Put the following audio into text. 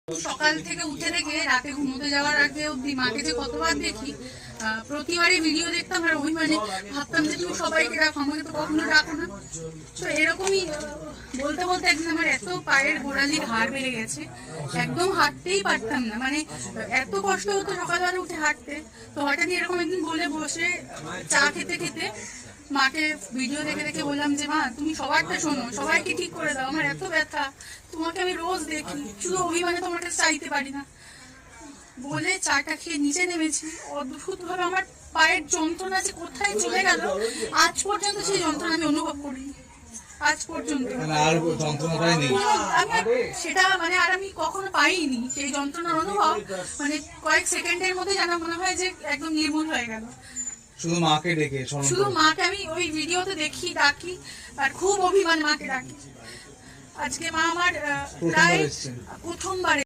সকাল থেকে উঠে থেকে রাতে ঘুমোতে যাওয়ার আগে অব্দি মাকে যে কতবার দেখি, প্রতিবারই ভিডিও দেখতাম আর অভিমানে ভাবতাম যে তুমি সবাইকে রাখো, আমাকে তো কখনো রাখো না। তো এরকমই বলতে বলতে একদিন আমার এত পায়ের গোড়ালির হাড় বেড়ে গেছে, একদম হাঁটতেই পারতাম না, মানে এত কষ্ট হতো সকালবেলা উঠে হাঁটতে। তো হঠাৎ এরকম একদিন বলে বসে চা খেতে খেতে মাকে ভিডিও দেখে দেখে বললাম যে মা তুমি সবারটা শোনো, সবাইকে ঠিক করে দাও, আমার এত ব্যথা, তোমাকে আমি রোজ দেখি, শুধু অভিমানে তোমার কাছে চাইতে পারি না। বলে চাটা খেয়ে নিচে নেমেছি, অদ্ভুত ভাবে আমার পায়ের যন্ত্রণা যে কোথায় চলে গেল আজ পর্যন্ত সেই যন্ত্রণা আমি অনুভব করিনি। আজ পর্যন্ত সেটা মানে আর আমি কখনো পাইনি সেই যন্ত্রণার অনুভব, মানে কয়েক সেকেন্ডের মধ্যে যেন মনে হয় যে একদম নির্মূল হয়ে গেল। শুধু মাকে ডেকে, শুধু মাকে আমি ওই ভিডিওতে দেখি, ডাকি, আর খুব অভিমান মাকে ডাকি। আজকে মা আমার প্রায় প্রথমবার